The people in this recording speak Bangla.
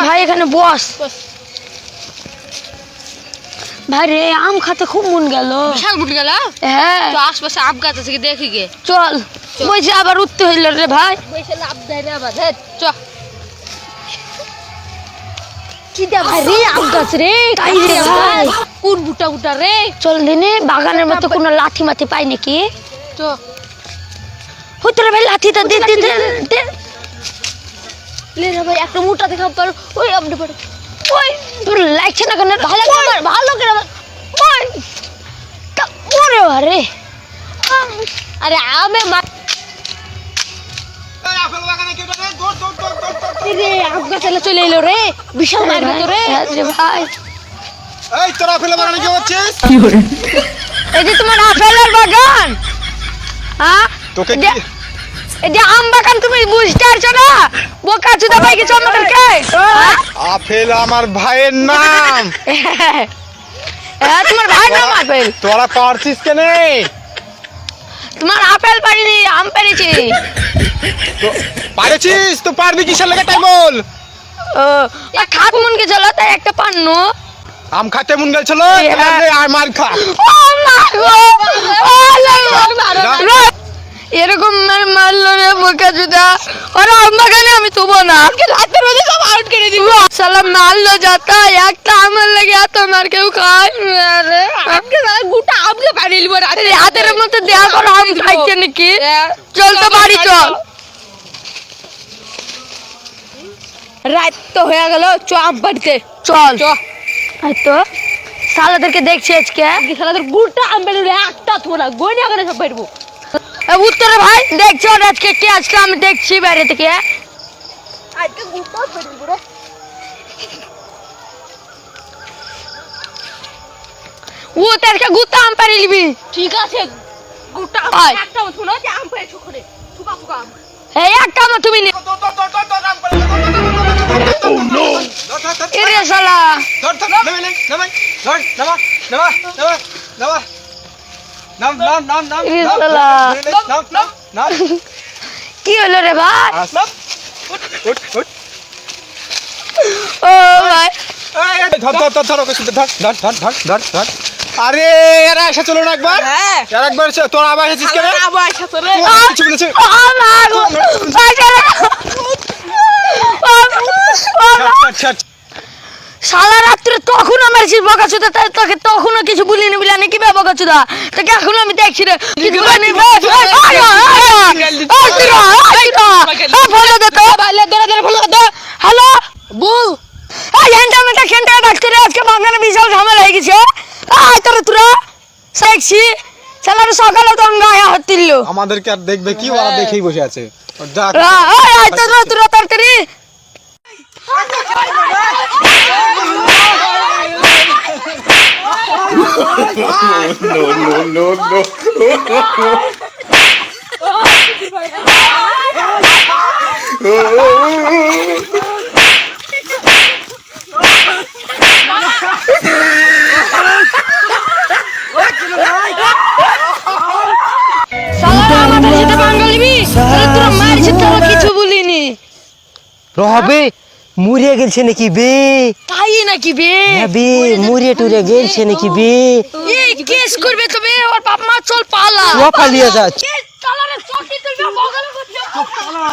ভাই এখানে বস। ভাই রে আম খাতে খুব মন গেল। বিশাল মন গেল। হ্যাঁ তো আশপাশে আম গাছ আছে কি দেখি গে। চল বইছে আবার উঠতে হইল রে ভাই। বইছে লাভ দেয় না আবার চ। কি দে ভাই রে আম গাছ রে কাই রে ভাই কোন বুটা বুটা রে। চল দিনে বাগানের মতো কোনো লাঠি মাটি পাই নাকি। চ হুতরে ভাই লাঠিটা দে দে দে লে রে ভাই একটা মোটা দেখা পার ওই আমটা পড়ে। ওই তোর লাগছে না কেন ভালো করে ওই তা ওরে আরে আরে আমে রে আম গাছ চলে এলো রে। বিশাল মারবে তো রে। রে ভাই এই তোরা আপেল বাগানে কি করছিস? এই যে তোমার আপেলের বাগান। হ্যাঁ তোকে কি এই যে আম বাগান তুমি বুঝতে পারছো না? বোকা চুদা ভাই কিছু আমাদেরকে আপেল আমার ভাইয়ের নাম। হ্যাঁ তোমার ভাই নাম আপেল। তোরা পারছিস কেন? তোমার আপেল পারিনি আম পেরেছি। তো পারেছিস তো পারবি কিসের লেগে তাই বল। খাত মন কে চলো তাই একটা পান্ন আম খাতে মন গেছিল আর মার খা। এরকম মারলো রে বোকা চুদা। ওরা আম বাগানে আমি তুবো না। রাতের মধ্যে সব আউট করে দিব। সালা মারলো যাতা একটা আমার লাগে এত মার কেউ খায়। আরে আমকে না গোটা আমকে পানি লিব রাতে রাতের মতো দেয়া করো আম খাইছে নাকি। চল তো বাড়ি চল। রাত তো হয়ে গেল চ আম পাড়তে চল চ। এই তো সালাদেরকে দেখছি আজকে শালাদের গোটা আম পাড়ি একটা থোড়া গয়না করে সব পাড়বো। উত্তরে ভাই দেখছি ওর আজকে কে আজকে আমি দেখছি বাইরে থেকে। আজকে গোটা পাড়বো রে। ও তারকে গুতা আম পারি লিবি। ঠিক আছে গোটা আয়। একটা থোড়া যে আম পাড়ে ছুকরে ছুকা ছুকা আম। এই একটা আমার তুমি নে এরে শালা কি হলো রে ভাই? ও ভাই আরে এরা এসে চলো না একবার। হ্যাঁ আর একবার তোর আবার এসেছিস কেন? আবার সাথে রে। কিছু বলেছে সারা রাত্রে তখন আমার সেই বকাচুদা তোকে তখনও কিছু বলিনি বলে নাকি বে বকাচুদা তোকে এখন আমি দেখছি রে কিছু বলিনি হ্যালো বউ খেনটা ডাকতে রে আজকে বাগানে বিশাল ঝামেলা হয়ে গেছে। আয় তোরা তোরা দেখছি সালার সকালে তো গায়ে হাত দিল। আমাদেরকে আর দেখবে কি ওরা দেখেই বসে আছে। তোরা তাড়াতাড়ি কিছু বলিনি রবে মুড়িয়ে গেছে নাকি বে? তাই নাকি বে বে মুড়িয়ে টুরে গেছে নাকি বে? এই কেস করবে তো বে ওর বাপ মা চল পালা ও পালিয়ে যাচ্ছে। কেস চালারে চকি তুলবে বগলে করতে পালা